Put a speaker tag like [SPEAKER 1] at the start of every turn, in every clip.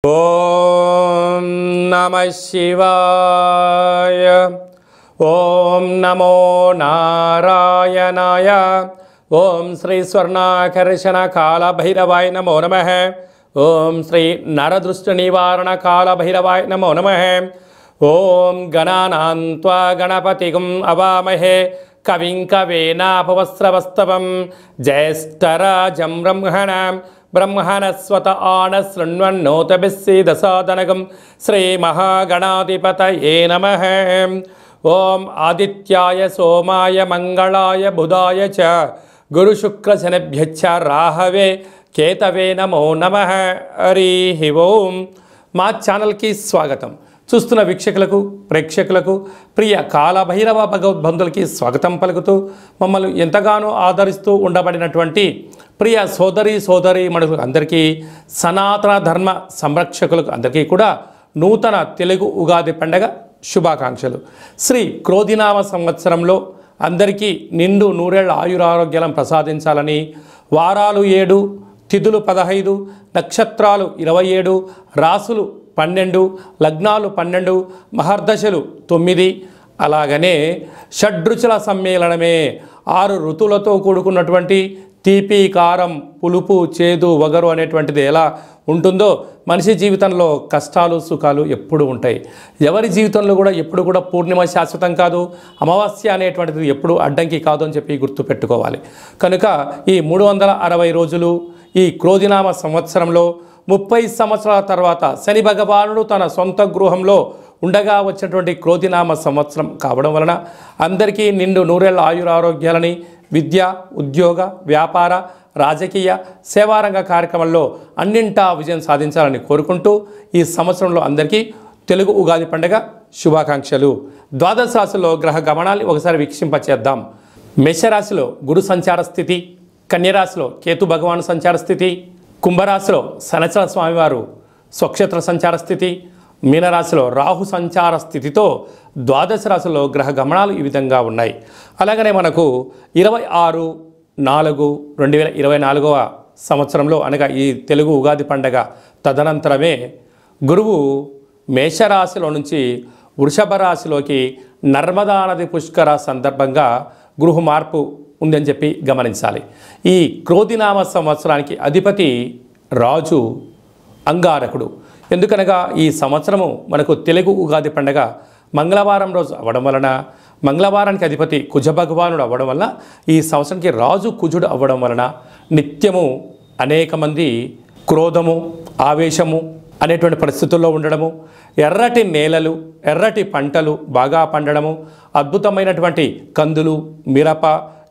[SPEAKER 1] ఓం నమః శివాయ. ఓం నమో నారాయణాయ. ఓం శ్రీ స్వర్ణాకర్షణ కాల భైరవాయ నమో నమః. ఓం శ్రీ నరదృష్టి నివారణ కాల భైరవాయ నమో నమః. ఓం గణానాం త్వా గణపతిం అవామహే కవిం కవేనాపవస్రవస్తవం జ్యేష్ఠరాజం బ్రహ్మణాం బ్రహ్మణస్వత ఆనశృణ్వన్నోతభిస్సీదసాదనగం శ్రీమహాగణాధిపతయే నమః. ఓం ఆదిత్యాయ సోమాయ మంగళాయ బుధాయ చ గురుశుక్రశనిభ్యశ్చ రాహవే కేతవే నమో నమః. హరి ఓం. మా ఛానల్కి స్వాగతం. చూస్తున్న వీక్షకులకు ప్రేక్షకులకు ప్రియ కాలభైరవ భగవద్బంధులకి స్వాగతం పలుకుతూ మమ్మల్ని ఎంతగానో ఆదరిస్తూ ఉండబడినటువంటి ప్రియ సోదరి మనుషులకు అందరికీ సనాతన ధర్మ సంరక్షకులకు అందరికీ కూడా నూతన తెలుగు ఉగాది పండగ శుభాకాంక్షలు. శ్రీ క్రోధినామ సంవత్సరంలో అందరికీ నిండు నూరేళ్ల ఆయురారోగ్యాలను ప్రసాదించాలని, వారాలు 7, తిథులు 15, నక్షత్రాలు 27, రాసులు 12, లగ్నాలు 12, మహర్దశలు 9, అలాగనే షడ్రుచుల సమ్మేళనమే 6 ఋతువులతో కూడుకున్నటువంటి తీపి, కారం, పులుపు, చేదు, వగరు అనేటువంటిది ఎలా ఉంటుందో మనిషి జీవితంలో కష్టాలు సుఖాలు ఎప్పుడు ఉంటాయి. ఎవరి జీవితంలో కూడా ఎప్పుడు కూడా పూర్ణిమ శాశ్వతం కాదు, అమావాస్య అనేటువంటిది ఎప్పుడు అడ్డంకి కాదు అని చెప్పి గుర్తుపెట్టుకోవాలి. కనుక ఈ 360 రోజులు ఈ క్రోధినామ సంవత్సరంలో 30 సంవత్సరాల తర్వాత శని భగవానుడు తన సొంత గృహంలో ఉండగా వచ్చినటువంటి క్రోధినామ సంవత్సరం కావడం వలన అందరికీ నిండు నూరేళ్ల ఆయురారోగ్యాలని, విద్య, ఉద్యోగ, వ్యాపార, రాజకీయ, సేవారంగ కార్యక్రమాల్లో అన్నింటా విజయం సాధించాలని కోరుకుంటూ ఈ సంవత్సరంలో అందరికీ తెలుగు ఉగాది పండుగ శుభాకాంక్షలు. ద్వాదశ రాశుల్లో గ్రహ గమనాన్ని ఒకసారి వీక్షింపచేద్దాం. మేషరాశిలో గురు సంచార స్థితి, కన్యరాశిలో కేతు భగవాను సంచార స్థితి, కుంభరాశిలో శనిచర స్వామివారు స్వక్షేత్ర సంచార స్థితి, మీనరాశిలో రాహు సంచార స్థితితో ద్వాదశ రాశుల్లో గ్రహ గమనాలు ఈ విధంగా ఉన్నాయి. అలాగనే మనకు 26/4/2024 సంవత్సరంలో అనగా ఈ తెలుగు ఉగాది పండగ తదనంతరమే గురువు మేషరాశిలో నుంచి వృషభ రాశిలోకి నర్మదా నది పుష్కర సందర్భంగా గృహ మార్పు ఉందని చెప్పి గమనించాలి. ఈ క్రోధినామ సంవత్సరానికి అధిపతి రాజు అంగారకుడు. ఎందుకనగా ఈ సంవత్సరము మనకు తెలుగు ఉగాది పండగ మంగళవారం రోజు అవ్వడం వలన, మంగళవారానికి అధిపతి కుజ భగవానుడు అవ్వడం వలన, ఈ సంవత్సరానికి రాజు కుజుడు అవ్వడం వలన నిత్యము అనేక మంది క్రోధము, ఆవేశము అనేటువంటి పరిస్థితుల్లో ఉండడము, ఎర్రటి నేలలు, ఎర్రటి పంటలు బాగా పండడము, అద్భుతమైనటువంటి కందులు, మిరప,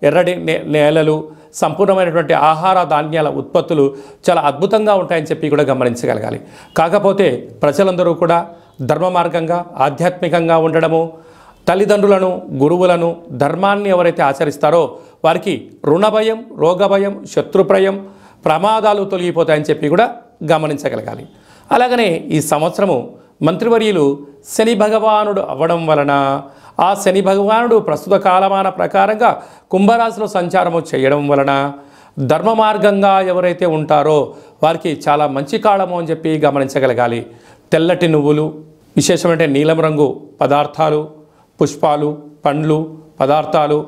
[SPEAKER 1] ఎర్రటి నేలలు, సంపూర్ణమైనటువంటి ఆహార ధాన్యాల ఉత్పత్తులు చాలా అద్భుతంగా ఉంటాయని చెప్పి కూడా గమనించగలగాలి. కాకపోతే ప్రజలందరూ కూడా ధర్మ మార్గంగా ఆధ్యాత్మికంగా ఉండడము, తల్లిదండ్రులను, గురువులను, ధర్మాన్ని ఎవరైతే ఆచరిస్తారో వారికి రుణభయం, రోగభయం, శత్రుభయం, ప్రమాదాలు తొలగిపోతాయని చెప్పి కూడా గమనించగలగాలి. అలాగనే ఈ సంవత్సరము మంత్రివర్యులు శని భగవానుడు అవ్వడం వలన ఆ శని భగవానుడు ప్రస్తుత కాలమాన ప్రకారంగా కుంభరాశిలో సంచారము చేయడం వలన ధర్మ మార్గంగా ఎవరైతే ఉంటారో వారికి చాలా మంచి కాలము అని చెప్పి గమనించగలగాలి. తెల్లటి నువ్వులు, విశేషమైన నీలం రంగు పదార్థాలు, పుష్పాలు, పండ్లు, పదార్థాలు,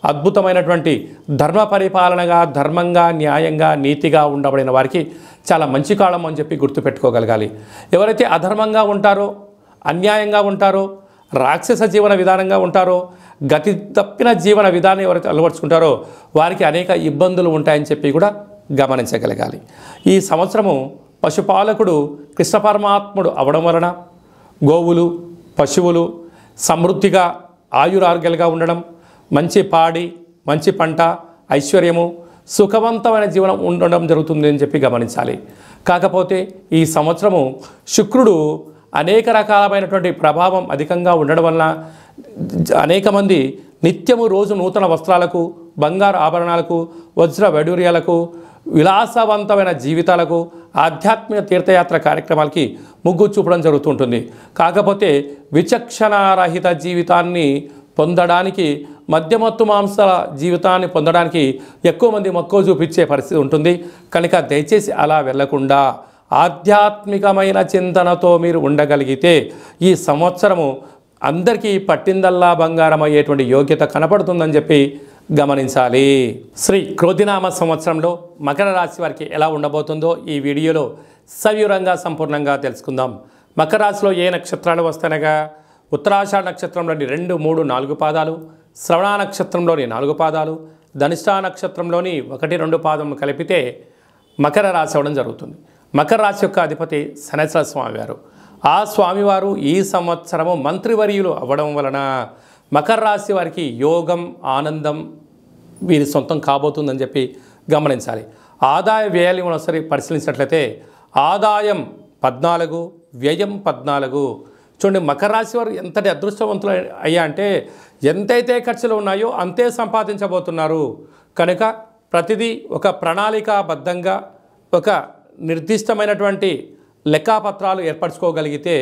[SPEAKER 1] అద్భుతమైనటువంటి ధర్మ పరిపాలనగా, ధర్మంగా, న్యాయంగా, నీతిగా ఉండబడిన వారికి చాలా మంచి కాలం అని చెప్పి గుర్తుపెట్టుకోగలగాలి. ఎవరైతే అధర్మంగా ఉంటారో, అన్యాయంగా ఉంటారో, రాక్షస జీవన విధానంగా ఉంటారో, గతి తప్పిన జీవన విధానం ఎవరైతే అలవర్చుకుంటారో వారికి అనేక ఇబ్బందులు ఉంటాయని చెప్పి కూడా గమనించగలగాలి. ఈ సంవత్సరము పశుపాలకుడు కృష్ణ పరమాత్ముడు అవడం వలన గోవులు, పశువులు సమృద్ధిగా ఆయురారోగ్యాలుగా ఉండడం, మంచి పాడి, మంచి పంట, ఐశ్వర్యము, సుఖవంతమైన జీవనం ఉండడం జరుగుతుంది అని చెప్పి గమనించాలి. కాకపోతే ఈ సంవత్సరము శుక్రుడు అనేక రకాలమైనటువంటి ప్రభావం అధికంగా ఉండడం వలన అనేక మంది నిత్యము రోజు నూతన వస్త్రాలకు, బంగారు ఆభరణాలకు, వజ్ర వైడూర్యాలకు, విలాసవంతమైన జీవితాలకు, ఆధ్యాత్మిక తీర్థయాత్ర కార్యక్రమాలకి మొగ్గు చూపడం జరుగుతుంటుంది. కాకపోతే విచక్షణారహిత జీవితాన్ని పొందడానికి, మద్యమత్తు మాంసాల జీవితాన్ని పొందడానికి ఎక్కువ మంది మక్కువ చూపించే పరిస్థితి ఉంటుంది. కనుక దయచేసి అలా వెళ్లకుండా ఆధ్యాత్మికమైన చింతనతో మీరు ఉండగలిగితే ఈ సంవత్సరము అందరికీ పట్టిందల్లా బంగారం అయ్యేటువంటి యోగ్యత కనపడుతుందని చెప్పి గమనించాలి. శ్రీ క్రోధినామ సంవత్సరంలో మకర రాశి వారికి ఎలా ఉండబోతుందో ఈ వీడియోలో సవివరంగా సంపూర్ణంగా తెలుసుకుందాం. మకర రాశిలో ఏ నక్షత్రాలు వస్తాయనగా ఉత్తరాషాఢ నక్షత్రంలోని 2, 3, 4 పాదాలు, శ్రవణ నక్షత్రంలోని 4 పాదాలు, ధనిష్ఠా నక్షత్రంలోని 1, 2 పాదం కలిపితే మకర రాశి అవ్వడం జరుగుతుంది. మకర రాశి యొక్క అధిపతి శనేశ్వర స్వామివారు. ఆ స్వామివారు ఈ సంవత్సరము మంత్రివర్యులు అవ్వడం వలన మకర రాశి వారికి యోగం, ఆనందం వీరి సొంతం కాబోతుందని చెప్పి గమనించాలి. ఆదాయ వ్యయాలు మనం ఒకసారి పరిశీలించినట్లయితే ఆదాయం 14, వ్యయం 14. చూడండి, మకర రాశి వారు ఎంతటి అదృష్టవంతులు అయ్యా అంటే ఎంతైతే ఖర్చులు ఉన్నాయో అంతే సంపాదించబోతున్నారు. కనుక ప్రతిదీ ఒక ప్రణాళికాబద్ధంగా ఒక నిర్దిష్టమైనటువంటి లెక్కాపత్రాలు ఏర్పరచుకోగలిగితే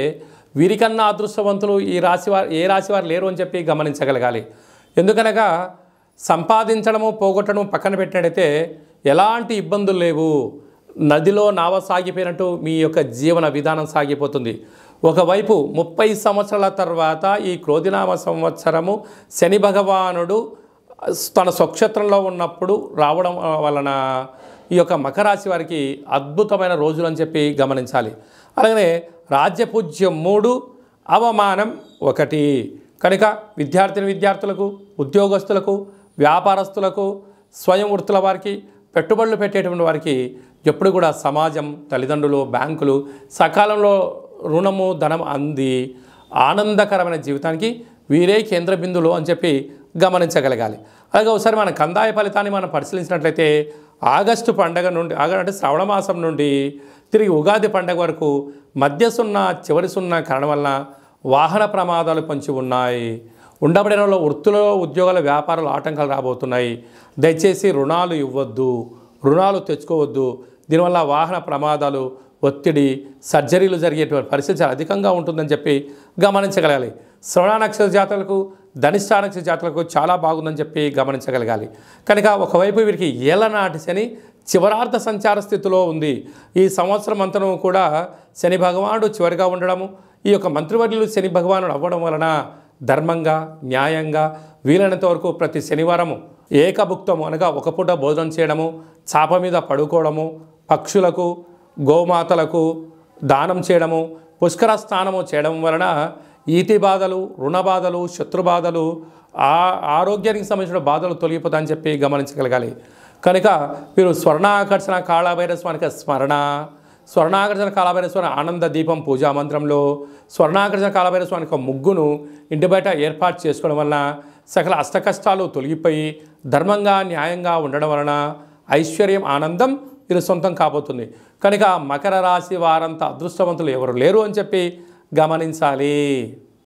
[SPEAKER 1] వీరికన్నా అదృష్టవంతులు ఏ రాశి వారు లేరు అని చెప్పి గమనించగలగాలి. ఎందుకనగా సంపాదించడము, పోగొట్టడం పక్కన పెట్టినట్టయితే ఎలాంటి ఇబ్బందులు లేవు. నదిలో నావ సాగిపోయినట్టు మీ యొక్క జీవన విధానం సాగిపోతుంది. ఒకవైపు 30 సంవత్సరాల తర్వాత ఈ క్రోధినామ సంవత్సరము శని భగవానుడు తన స్వక్షేత్రంలో ఉన్నప్పుడు రావడం వలన ఈ యొక్క మకర రాశి వారికి అద్భుతమైన రోజులు అని చెప్పి గమనించాలి. అలాగనే రాజ్యపూజ్యం 3, అవమానం 1. కనుక విద్యార్థులకు, ఉద్యోగస్తులకు, వ్యాపారస్తులకు, స్వయం వృత్తుల వారికి, పెట్టుబడులు పెట్టేటువంటి వారికి ఎప్పుడు కూడా సమాజం, తల్లిదండ్రులు, బ్యాంకులు సకాలంలో రుణము, ధనం అంది ఆనందకరమైన జీవితానికి వీరే కేంద్ర బిందువులు అని చెప్పి గమనించగలగాలి. అలాగే ఒకసారి మన కందాయ ఫలితాన్ని మనం పరిశీలించినట్లయితే ఆగస్టు పండగ నుండి అంటే శ్రావణ మాసం నుండి తిరిగి ఉగాది పండగ వరకు మధ్య సున్నా, చివరి సున్నా కారణం వలన వాహన ప్రమాదాలు పొంచి ఉన్నాయి. ఉండబడిన వృత్తులలో, ఉద్యోగాల, వ్యాపారాలు ఆటంకాలు రాబోతున్నాయి. దయచేసి రుణాలు ఇవ్వద్దు, రుణాలు తెచ్చుకోవద్దు. దీనివల్ల వాహన ప్రమాదాలు, ఒత్తిడి, సర్జరీలు జరిగేటువంటి పరిస్థితి చాలా అధికంగా ఉంటుందని చెప్పి గమనించగలగాలి. శ్రవణ నక్షత్ర జాతకులకు, ధనిష్ఠా నక్షత్ర జాతకులకు చాలా బాగుందని చెప్పి గమనించగలగాలి. కనుక ఒకవైపు వీరికి ఏళ్ళనాటి శని చివరార్థ సంచార స్థితిలో ఉంది. ఈ సంవత్సరం అంతను కూడా శని భగవానుడు చివరిగా ఉండడము, ఈ యొక్క మంత్రివర్యులు శని భగవానుడు అవ్వడం వలన ధర్మంగా, న్యాయంగా వీలైనంత వరకు ప్రతి శనివారము ఏకభుక్తము అనగా ఒక పూట భోజనం చేయడము, చాప మీద పడుకోవడము, పక్షులకు, గోమాతలకు దానం చేయడము, పుష్కర స్నానము చేయడం వలన ఈతి బాధలు, రుణ బాధలు, శత్రు బాధలు, ఆరోగ్యానికి సంబంధించిన బాధలు తొలగిపోతాయని చెప్పి గమనించగలగాలి. కనుక మీరు స్వర్ణాకర్షణ కాళభైరస్వానికి స్మరణ, స్వర్ణాకర్షణ కాళభైరస్వామి ఆనంద దీపం పూజా మంత్రంలో స్వర్ణాకర్షణ కాళభైరస్వామి ముగ్గును ఇంటి బయట ఏర్పాటు చేసుకోవడం వలన సకల అష్టకష్టాలు తొలగిపోయి ధర్మంగా, న్యాయంగా ఉండడం వలన ఐశ్వర్యం, ఆనందం వీరు సొంతం కాబోతుంది. కనుక మకర రాశి వారంతా అదృష్టవంతులు ఎవరు లేరు అని చెప్పి గమనించాలి.